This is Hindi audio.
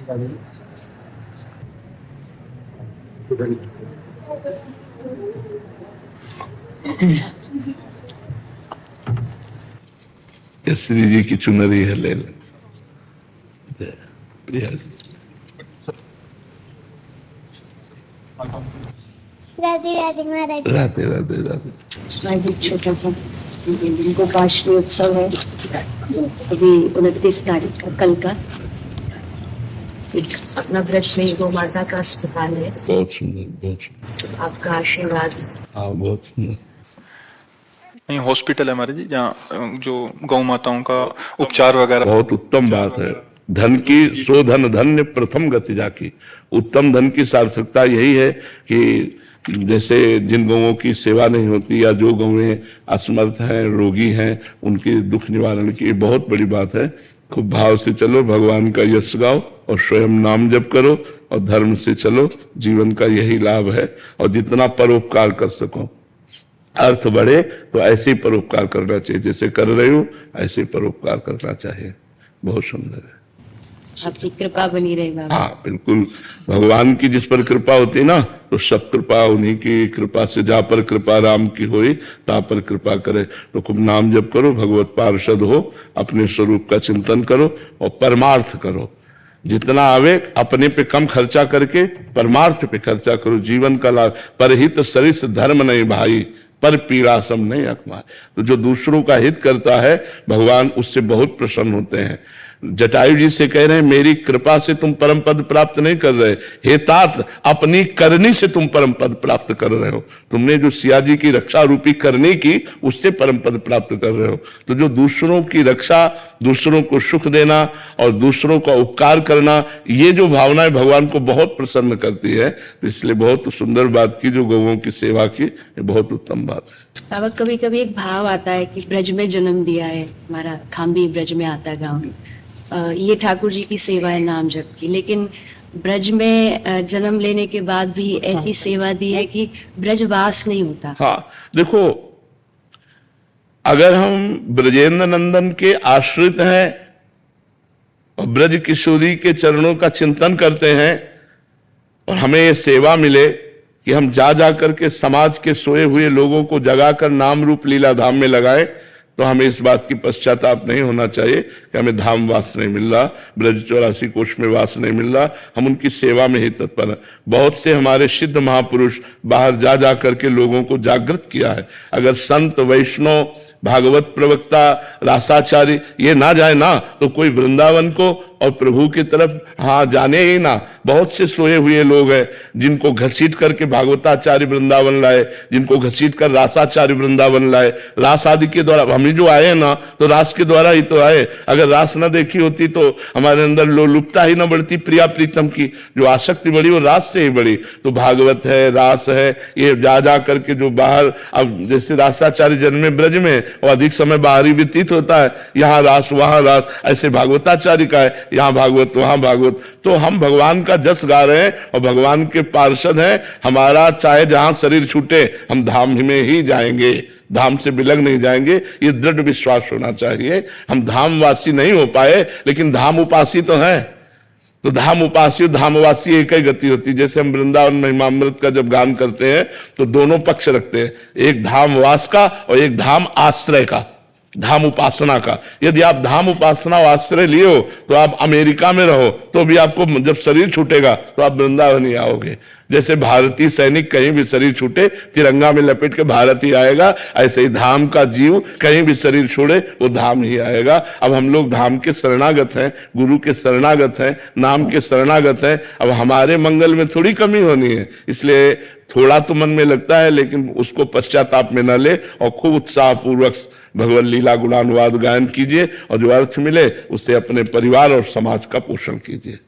श्री जी की चुनरी है, ले लें। प्रिया जी, राधे राधे महाराज। राधे राधे राधे। छोटा सा गोपाष्टमी उत्सव है अभी 29 तारीख का, कल का। अपना ब्रज में गौ माता का अस्पताल है। बहुत सुंदर, बहुत सुंदर। आपका आशीर्वाद। हाँ, बहुत सुंदर। नहीं, हॉस्पिटल है हमारे जी, जहाँ जो गौ माताओं का उपचार वगैरह। बहुत उत्तम बात है। धन की सो धन धन्य प्रथम गति जाकी। उत्तम धन की सार्थकता यही है कि जैसे जिन गौओं की सेवा नहीं होती या जो गौएं असमर्थ हैं, रोगी हैं, उनके दुख निवारण की बहुत बड़ी बात है। खूब भाव से चलो, भगवान का यश गाओ और स्वयं नाम जप करो और धर्म से चलो। जीवन का यही लाभ है। और जितना परोपकार कर सको, अर्थ बढ़े, तो ऐसे ही परोपकार करना चाहिए। जैसे कर रहे हो ऐसे ही परोपकार करना चाहिए। बहुत सुंदर है। आपकी कृपा बनी रहे बाबा। हाँ, बिल्कुल। भगवान की जिस पर कृपा होती है ना, तो सब कृपा उन्हीं की कृपा से। जा पर कृपा राम की होई, ता पर कृपा करे। तो खूब नाम जप करो, भगवत पार्षद हो, अपने स्वरूप का चिंतन करो और परमार्थ करो। जितना आवे अपने पे कम खर्चा करके परमार्थ पे खर्चा करो। जीवन का लाभ। परहित सरिस धर्म नहीं भाई, पर पीड़ा सम नहीं अखमार। तो जो दूसरों का हित करता है, भगवान उससे बहुत प्रसन्न होते हैं। जटायु जी से कह रहे हैं, मेरी कृपा से तुम परम पद प्राप्त नहीं कर रहे, हे तात, अपनी करनी से तुम परम पद प्राप्त कर रहे हो। तुमने जो सिया जी की रक्षा रूपी करनी की, उससे परम पद प्राप्त कर रहे हो। तो जो दूसरों की रक्षा, दूसरों को सुख देना और दूसरों का उपकार करना, ये जो भावनाएं भगवान को बहुत प्रसन्न करती है। तो इसलिए बहुत सुंदर बात की जो गौओं की सेवा की, ये बहुत उत्तम बात है। बाबा, कभी कभी एक भाव आता है कि ब्रज में जन्म दिया है, हमारा खाम्बी ब्रज में आता है गाँव। ये ठाकुर जी की सेवा है नाम जप की, लेकिन ब्रज में जन्म लेने के बाद भी ऐसी सेवा दी है कि ब्रजवास नहीं होता। हाँ, देखो, अगर हम ब्रजेंद्र नंदन के आश्रित हैं और ब्रज किशोरी के चरणों का चिंतन करते हैं और हमें ये सेवा मिले कि हम जा जा करके समाज के सोए हुए लोगों को जगाकर नाम रूप लीला धाम में लगाए, तो हमें इस बात की पश्चाताप नहीं होना चाहिए कि हमें धाम वास नहीं मिल रहा, ब्रज 84 कोष में वास नहीं मिल रहा। हम उनकी सेवा में ही तत्पर हैं। बहुत से हमारे सिद्ध महापुरुष बाहर जा जा करके लोगों को जागृत किया है। अगर संत, वैष्णव, भागवत प्रवक्ता, रासाचारी ये ना जाए ना, तो कोई वृंदावन को और प्रभु की तरफ जाने ही ना। बहुत से सोए हुए लोग हैं जिनको घसीट करके भागवताचार्य वृंदावन लाए, जिनको घसीट कर रासाचार्य वृंदावन लाए। रास आदि के द्वारा हम ही जो आए ना, तो रास के द्वारा ही तो आए। अगर रास न देखी होती तो हमारे अंदर लोलुपता ही न बढ़ती। प्रिया प्रीतम की जो आसक्ति बढ़ी वो रास से ही बढ़ी। तो भागवत है, रास है, ये जा जा करके जो बाहर, अब जैसे रासाचार्य जन्मे ब्रज में और अधिक समय बाहरी व्यतीत होता है, यहाँ रास वहां रास, ऐसे भागवताचार्य का है, यहाँ भागवत वहां भागवत। तो हम भगवान का जस गा रहे हैं और भगवान के पार्षद हैं। हमारा चाहे जहां शरीर छूटे, हम धाम में ही जाएंगे, धाम से बिलग नहीं जाएंगे। ये दृढ़ विश्वास होना चाहिए। हम धामवासी नहीं हो पाए, लेकिन धाम उपासी तो हैं। तो धाम उपासी और धामवासी एक ही गति होती है। जैसे हम वृंदावन महिमामृत का जब गान करते हैं तो दोनों पक्ष रखते हैं, एक धामवास का और एक धाम आश्रय का, धाम उपासना का। यदि आप धाम उपासना और आश्रय लिए हो तो आप अमेरिका में रहो, तो भी आपको जब शरीर छूटेगा तो आप वृंदावन ही आओगे। जैसे भारतीय सैनिक कहीं भी शरीर छूटे तिरंगा में लपेट के भारत ही आएगा, ऐसे ही धाम का जीव कहीं भी शरीर छोड़े वो धाम ही आएगा। अब हम लोग धाम के शरणागत हैं, गुरु के शरणागत हैं, नाम के शरणागत हैं। अब हमारे मंगल में थोड़ी कमी होनी है, इसलिए थोड़ा तो मन में लगता है, लेकिन उसको पश्चाताप में न ले और खूब उत्साह पूर्वक भगवत लीला गुणानुवाद गायन कीजिए और जो अर्थ मिले उससे अपने परिवार और समाज का पोषण कीजिए।